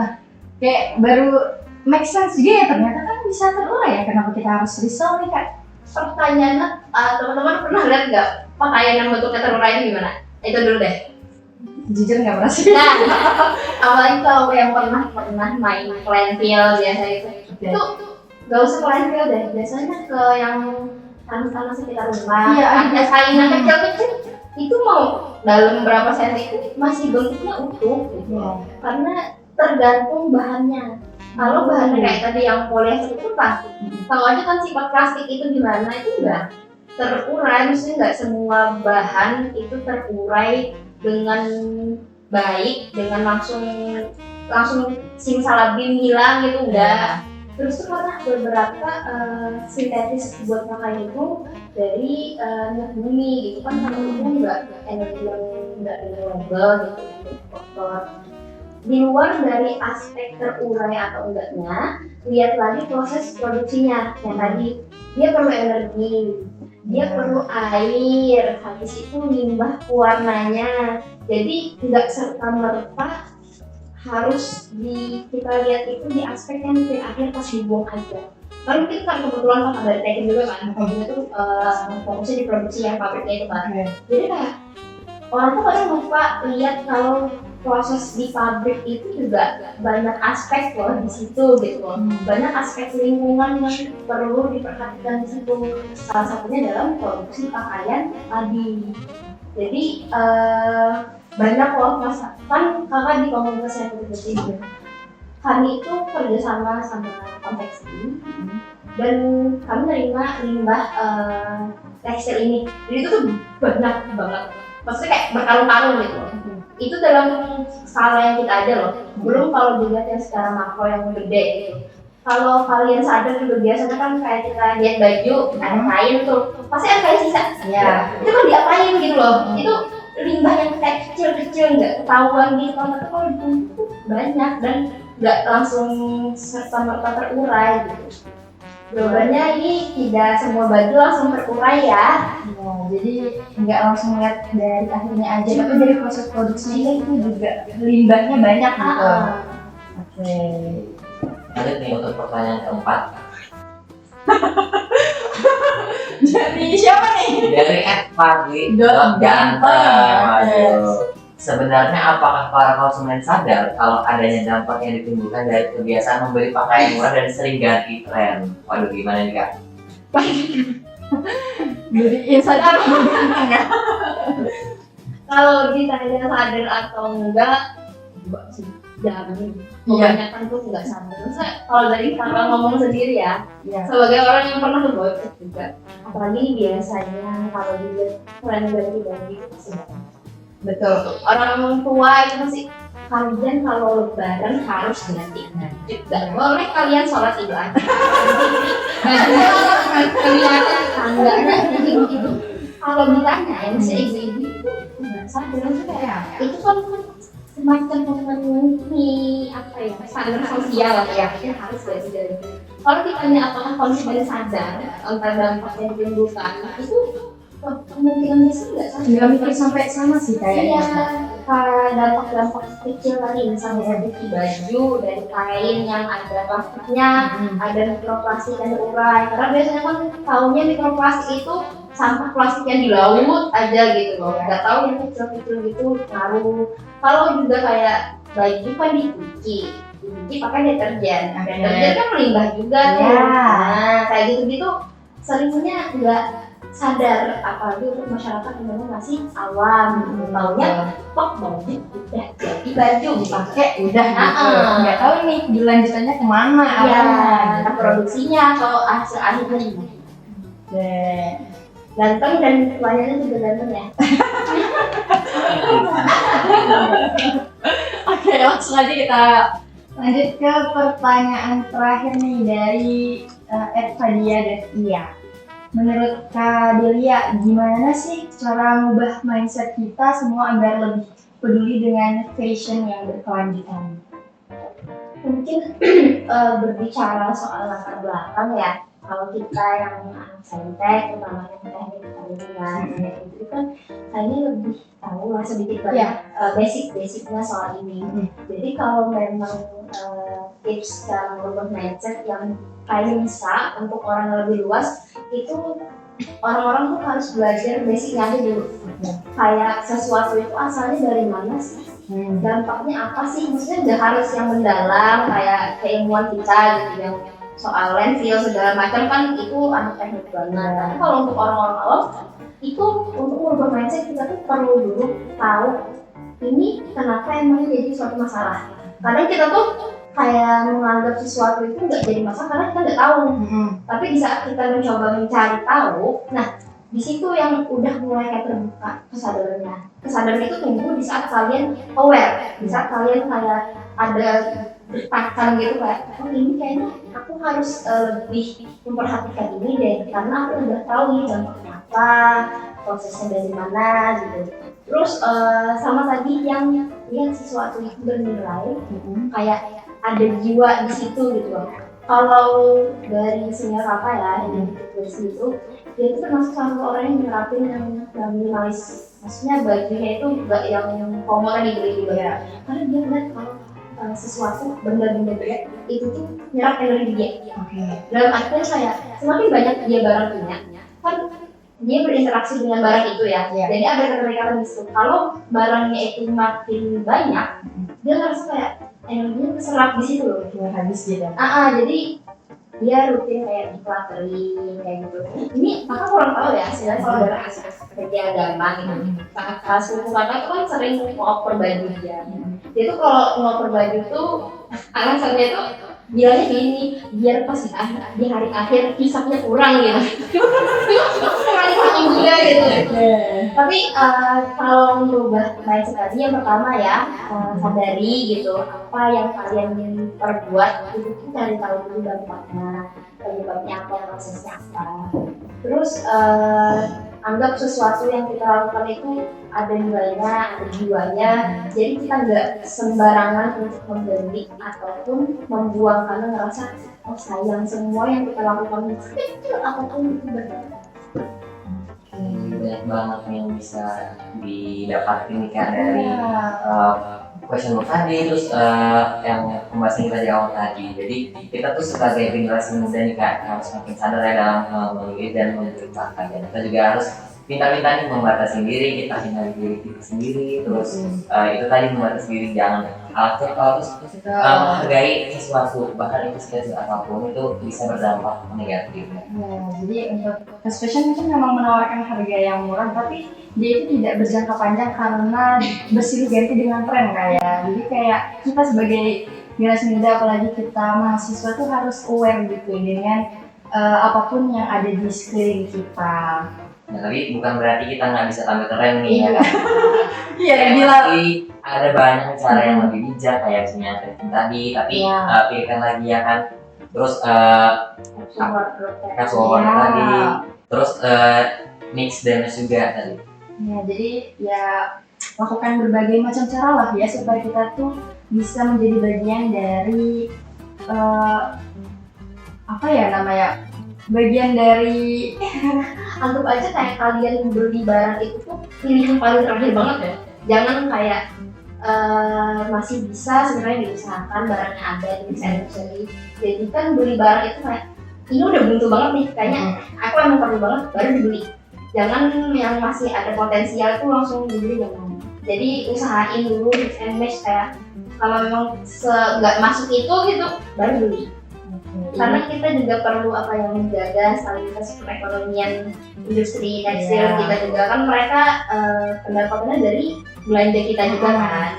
kayak baru make sense juga ya, ternyata kan bisa terurai ya, kenapa kita harus risau nih Kak? Pertanyaannya, teman-teman pernah lihat nggak pakaian yang bentuknya terurai itu gimana? Itu dulu deh. Jujur nggak pernah sih. Nah, apalagi kalau yang pernah main ke landfill biasa itu nggak usah ke landfill deh, biasanya ke yang tanah-tanah sekitar rumah. Iya, ada salinan kecil-kecil itu mau dalam berapa senti itu masih bentuknya utuh gitu. Iya. Karena tergantung bahannya. Kalau bahannya kayak tadi yang polyester itu plastik. Tahu aja kan sifat plastik itu gimana, itu enggak terurai, maksudnya enggak semua bahan itu terurai dengan baik, dengan langsung simsalabim hilang gitu enggak. Terus tuh karena beberapa sintetis buat pakaian itu dari minyak bumi gitu kan, karena itu enggak energi yang enggak renewable gitu kotor. Di luar dari aspek terurai atau enggaknya, lihat lagi proses produksinya. Yang tadi dia perlu energi, dia perlu air, habis itu limbah pewarnanya. Jadi nggak serta merta harus kita lihat itu di aspek yang akhir pas dibuang aja. Kan mungkin kan kebetulan kan ada Tekken juga kan, Tekken itu fokusnya di produksi yang pabriknya itu kan. Jadi kayak orang tuh kadang lupa lihat kalau proses di pabrik itu juga banyak aspek loh di situ gitu loh. Banyak aspek lingkungan yang perlu diperhatikan di situ. Salah satunya dalam produksi pakaian tadi. Jadi banyak loh mas, kan kakak di komunitas yang kecil-kecil. Kami itu kerjasama sama konveksi dan kami nerima limbah tekstil ini. Jadi itu tuh banyak banget. Maksudnya kayak berkarung-karung gitu loh. Itu dalam skala yang kita ada loh. Belum kalau dilihat yang secara makro yang gede gitu. Kalau kalian sadar juga biasanya kan kayak kita lihat baju, ada kain tuh, pasti ada kain sisa. Iya. Itu kan diapain gitu loh. Itu limbah yang kayak kecil-kecil nggak ketahuan gitu. Tapi kalau itu banyak dan nggak langsung serta merta terurai gitu. Jawabannya ini tidak semua baju langsung terurai ya. Jadi nggak langsung lihat dari akhirnya aja, tapi dari proses produksinya itu juga limbahnya banyak gitu. Oke. Lanjut nih untuk pertanyaan keempat, Jadi siapa nih? dari @fadli.ganteng. Sebenarnya apakah para konsumen sadar kalau adanya dampak yang ditimbulkan dari kebiasaan membeli pakaian murah dan sering ganti tren? Waduh, gimana nih Kak? Jadi sadar enggak? Kalau ditanya sadar atau enggak, jangan. Kebanyakan tuh enggak sadar. Maksudnya kalau dari kakak ngomong sendiri ya, sebagai orang yang pernah bergojek juga, apalagi biasanya kalau dilihat tren ganti-ganti itu pasti banyak. Betul. Orang tua itu masih kalian kalau lebaran harus ganti. Tidak boleh kalian sholat Idul Adha. Kelihatan tangganya gitu. Kalau ditanya ya masih ibu-ibu itu nggak sadar itu kayak itu kan semacam memenuhi apa ya standar sosial ya, kita harus ganti. Kalau ditanya apakah konsumen sadar tentang dampak yang ditimbulkan itu kemungkinan besar nggak sadar. Nggak mikir sampai sana sih kayaknya. Iya, dampak-dampak kecil tadi misalnya dari baju, dari kain yang ada plastiknya, ada mikroplastik yang terurai. Karena biasanya kan taunya mikroplastik itu sampah plastik yang di laut aja gitu loh. Nggak tahu yang kecil-kecil gitu ngaruh. Kalau juga kayak baju kan dicuci pakai deterjen. Oke. Deterjen kan melimbah juga tuh. Ya. Nah, kayak gitu-gitu seringnya nggak sadar, apalagi untuk masyarakat yang memang masih awam. Taunya kok baju udah jadi baju Pakai udah gitu. Ah. Nggak tahu nih lanjutannya kemana ya, arahnya. produksinya atau hasil akhirnya gimana. Deh. Ganteng dan wajahnya juga ganteng ya. Oke, langsung aja kita lanjut ke pertanyaan terakhir nih dari Fadia dan Iya. Menurut Kak Delia, gimana sih cara ngubah mindset kita semua agar lebih peduli dengan fashion yang berkelanjutan? Mungkin berbicara soal latar belakang ya, kalau kita yang anak saintek, terutama yang teknik pertanian itu kan kayaknya lebih tahu lah sedikit banyak basic-basicnya soal ini. Jadi kalau memang tips cara merubah mindset yang kayaknya bisa untuk orang yang lebih luas, itu orang-orang tuh harus belajar basicnya aja dulu. Kayak sesuatu itu asalnya dari mana sih? Dampaknya apa sih? Maksudnya nggak harus yang mendalam kayak keilmuan kita gitu, yang soal landfill segala macam kan itu anak teknik banget. Tapi kalau untuk orang-orang awam itu untuk merubah mindset kita tuh perlu dulu tahu ini kenapa emang jadi suatu masalah. Kadang kita tuh kayak menganggap sesuatu itu nggak jadi masalah karena kita nggak tahu. Tapi di saat kita mencoba mencari tahu, nah di situ yang udah mulai kayak terbuka kesadarannya. Kesadaran itu tumbuh di saat kalian aware, di saat kalian kayak ada bertakan gitu kayak, oh ini kayaknya aku harus lebih memperhatikan ini deh, karena aku udah tahu nih dampaknya apa, prosesnya dari mana gitu. Terus sama tadi yang lihat sesuatu itu bernilai, kayak ada jiwa di situ gitu loh. Kalau dari senior apa ya, yang dari situ, dia itu termasuk salah satu orang yang nerapin yang minimalis. Maksudnya bajunya itu nggak yang formal tadi gitu ya. Karena dia ngeliat kalau sesuatu benda-benda berat itu tuh nyerap energi dia. Dalam artian saya semakin banyak dia barang punya, kan dia berinteraksi dengan barang itu ya. Jadi ada keterikatan di situ. Kalau barangnya itu makin banyak, dia ngerasa kayak energinya keserap di situ loh. Habis gitu. Jadi dia rutin kayak decluttering kayak gitu. Ini kakak kurang tahu ya, sebenarnya kalau dari aspek kerja agama gitu. Kakak sepupu kakak tuh kan sering ngoper baju dia. Dia tuh kalau ngoper baju tuh alasannya tuh bilangnya gini, biar pas di hari akhir hisapnya kurang gitu. kurang juga gitu. Tapi kalau merubah mindset tadi yang pertama ya, sadari gitu apa yang kalian ingin perbuat itu tuh cari tahu dulu dampaknya, penyebabnya apa, prosesnya apa. Terus anggap sesuatu yang kita lakukan itu ada nilainya, ada jiwanya. Jadi kita nggak sembarangan untuk membeli ataupun membuang karena ngerasa oh sayang semua yang kita lakukan kecil apapun itu berdampak. Banyak banget yang bisa didapatin kan dari question book tadi, terus yang pembahasan kita di awal tadi. Jadi kita tuh sebagai generasi muda nih Kak harus makin sadar ya dalam memilih dan memberitakan. Dan kita juga harus pintar-pintar nih membatasi diri, kita hindari diri kita sendiri. Terus itu tadi membatasi diri, jangan terus menghargai sesuatu, bahkan itu sekecil apapun itu bisa berdampak negatif. Jadi untuk fast fashion mungkin memang menawarkan harga yang murah, tapi dia itu tidak berjangka panjang karena bersilih ganti dengan tren kayak. Jadi kayak kita sebagai generasi muda, apalagi kita mahasiswa tuh harus aware gitu dengan apapun yang ada di sekeliling kita. Nah, tapi bukan berarti kita nggak bisa tampil keren nih ya. Iya, Tapi ada banyak cara yang lebih bijak kayak misalnya tadi, tapi pilihkan lagi ya kan. Terus casual tadi, terus mix dan juga tadi. Ya, jadi ya lakukan berbagai macam cara lah ya supaya kita tuh bisa menjadi bagian dari bagian dari Anggap aja kayak kalian beli barang itu tuh pilihan paling terakhir banget ya. Jangan kayak masih bisa sebenarnya diusahakan barangnya ada di seri. Jadi kan beli barang itu kayak ini udah buntu banget nih, kayaknya aku emang perlu banget baru dibeli. Jangan yang masih ada potensial tuh langsung dibeli, jangan. Jadi usahain dulu mix and match, kayak kalau memang nggak masuk itu gitu baru beli. Karena kita juga perlu menjaga stabilitas perekonomian industri tekstil kita juga, kan mereka pendapatannya dari belanja kita juga kan.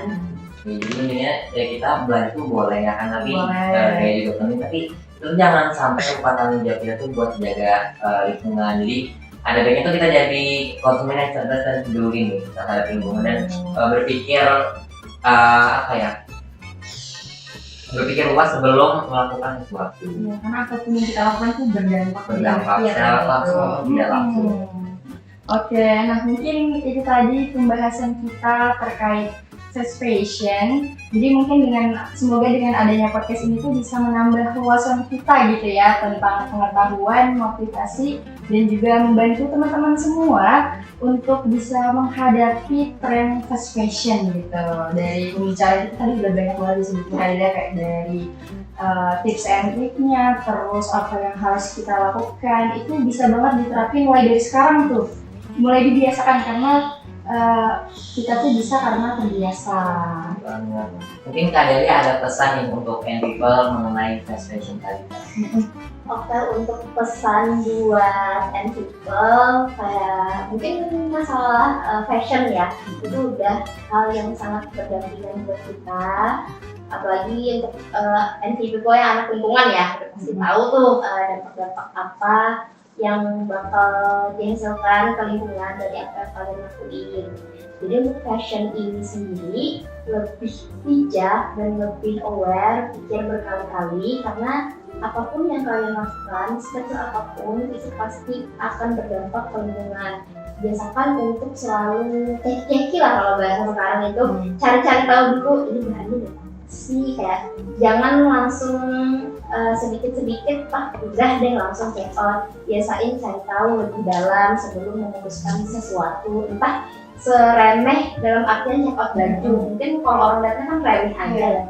Jadi intinya ya kita belanja itu boleh ya kan, tapi kayak juga penting, tapi itu jangan sampai lupa tanggung jawab kita tuh buat jaga lingkungan. Jadi ada baiknya tuh kita jadi konsumen yang cerdas dan peduli nih terhadap lingkungan dan berpikir berpikir luas sebelum melakukan sesuatu. Ya, karena apapun yang kita lakukan itu berdampak Secara langsung atau tidak langsung. Oke, nah mungkin itu tadi pembahasan kita terkait fast fashion. Jadi mungkin semoga dengan adanya podcast ini tuh bisa menambah wawasan kita gitu ya tentang pengetahuan, motivasi, dan juga membantu teman-teman semua untuk bisa menghadapi tren fast fashion gitu. Dari pembicaraan itu tadi udah banyak banget disebutkan kayak dari tips and triknya, terus apa yang harus kita lakukan, itu bisa banget diterapin mulai dari sekarang tuh, mulai dibiasakan karena kita tuh bisa karena terbiasa. Mungkin Kak Delia ada pesan nih untuk young people mengenai fast fashion tadi. Oke, untuk pesan buat young people, kayak mungkin masalah fashion ya, itu udah hal yang sangat berdampingan buat kita. Apalagi untuk young people yang anak lingkungan ya, udah pasti tahu tuh dampak-dampak apa yang bakal dihasilkan ke lingkungan dari apa yang kalian lakuin. Jadi untuk fashion ini sendiri lebih bijak dan lebih aware, pikir berkali-kali, karena apapun yang kalian lakukan, sekecil apapun itu pasti akan berdampak ke lingkungan. Biasakan untuk selalu cek-ceki lah, kalau bahasa sekarang itu cari-cari tahu dulu ini berani nggak sih, kayak jangan langsung sedikit-sedikit udah deh langsung check out. Biasain cari tahu lebih dalam sebelum memutuskan sesuatu, entah seremeh dalam artian check out baju, mungkin kalau orang lihatnya kan remeh aja ya.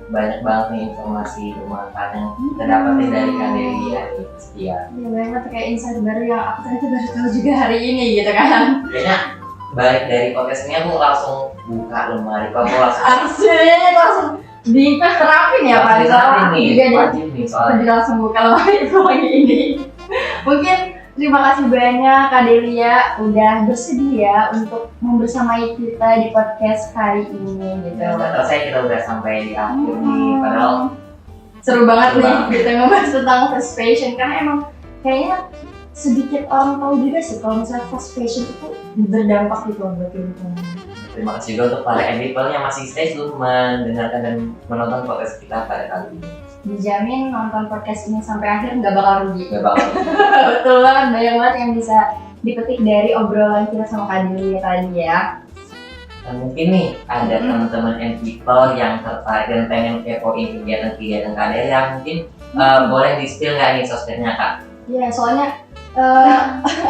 Banyak banget nih informasi bermanfaat yang kita dapatin dari Kak Delia nih. Iya banget, kayak insight baru yang aku ternyata baru tahu juga hari ini gitu kan. Kayaknya balik dari podcast ini aku langsung buka lemari, aku langsung langsung diterapin ya Pak. Wajib nih soalnya. Jadi langsung buka lemari pagi ini. Mungkin terima kasih banyak Kak Delia udah bersedia untuk membersamai kita di podcast hari ini gitu. Udah selesai, kita udah sampai di akhir nih, padahal seru banget nih kita ngebahas tentang fast fashion, karena emang kayaknya sedikit orang tahu juga sih kalau misalnya fast fashion itu berdampak gitu buat lingkungan. Terima kasih juga untuk para people yang masih stay tune mendengarkan dan menonton podcast kita pada kali ini. Dijamin nonton podcast ini sampai akhir nggak bakal rugi. Gak bakal. Betul banget, banyak banget yang bisa dipetik dari obrolan kita sama Kak Delia tadi ya. Dan mungkin nih ada teman-teman and people yang tertarik dan pengen kepoin kegiatan-kegiatan Kak Delia, mungkin boleh di-spill nggak nih sosmednya Kak? Iya, soalnya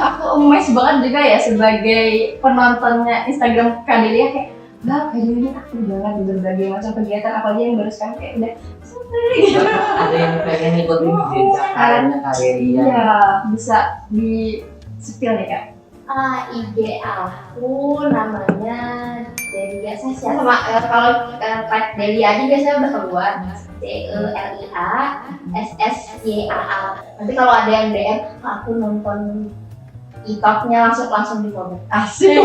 aku emes banget juga ya sebagai penontonnya Instagram Kak Delia, kayak Kak Delia ini aktif banget di berbagai macam kegiatan, apalagi yang baru sekarang kayak udah Ada yang pengen ngikutin jejak karirnya Kak Delia. Iya, bisa di-spill nih Kak. IG aku namanya Delia Sasya, sama kalau Kak Delia aja biasanya udah keluar DELIASSYAA. Nanti kalau ada yang DM aku nonton TikToknya langsung di follow. Asik.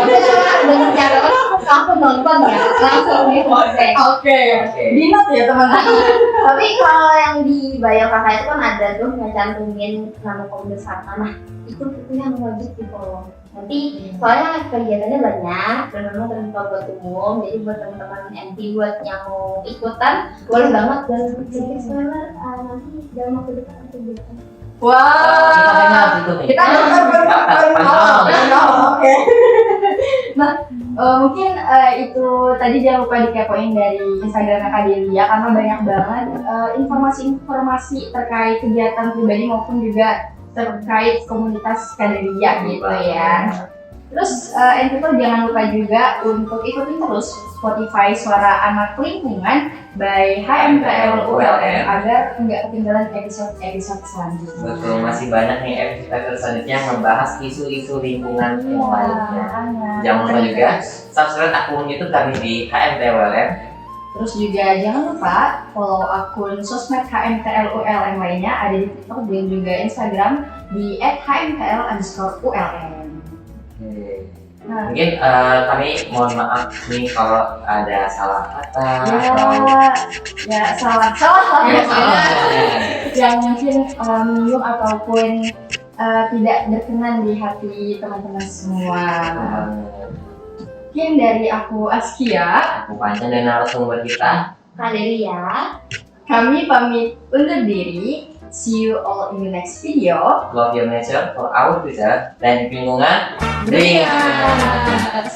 Bentuknya aku nonton ya langsung di follow. Oke. Dinot ya teman-teman. Tapi kalau yang di bio kakak itu kan ada tuh ngecantumin nama komunitas kakak. Nah itu yang wajib di follow. Nanti soalnya kegiatannya banyak dan memang terbuka buat umum, jadi buat teman-teman MT buat yang mau ikutan boleh banget. Dan sedikit spoiler, nanti dalam waktu dekat ada kegiatan. Wah, kita oke. Nah, mungkin itu tadi jangan lupa dikepoin dari Instagram Kak Delia karena banyak banget informasi-informasi terkait kegiatan pribadi maupun juga terkait komunitas Kak Delia gitu ya. Terus people jangan lupa juga untuk ikutin terus Spotify Suara Anak Lingkungan by HMPL ULM agar nggak ketinggalan episode-episode selanjutnya. Betul, masih banyak nih episode selanjutnya membahas isu-isu lingkungan yang lainnya. Jangan lupa juga subscribe akun YouTube kami di HMTLULM. Terus juga jangan lupa follow akun sosmed HMTLULM lainnya, ada di TikTok dan juga Instagram di @HMTL_ULM. Nah, Mungkin kami mohon maaf nih kalau ada salah kata ya salah lah Ya, pokoknya. salah. Yang mungkin menyinggung ataupun tidak berkenan di hati teman-teman semua. Mungkin dari aku Askia, Aku Pancan dan narasumber kita. Kadelia. kami pamit undur diri. See you all in the next video. Love your nature for our future. Dan lingkungan Beringat.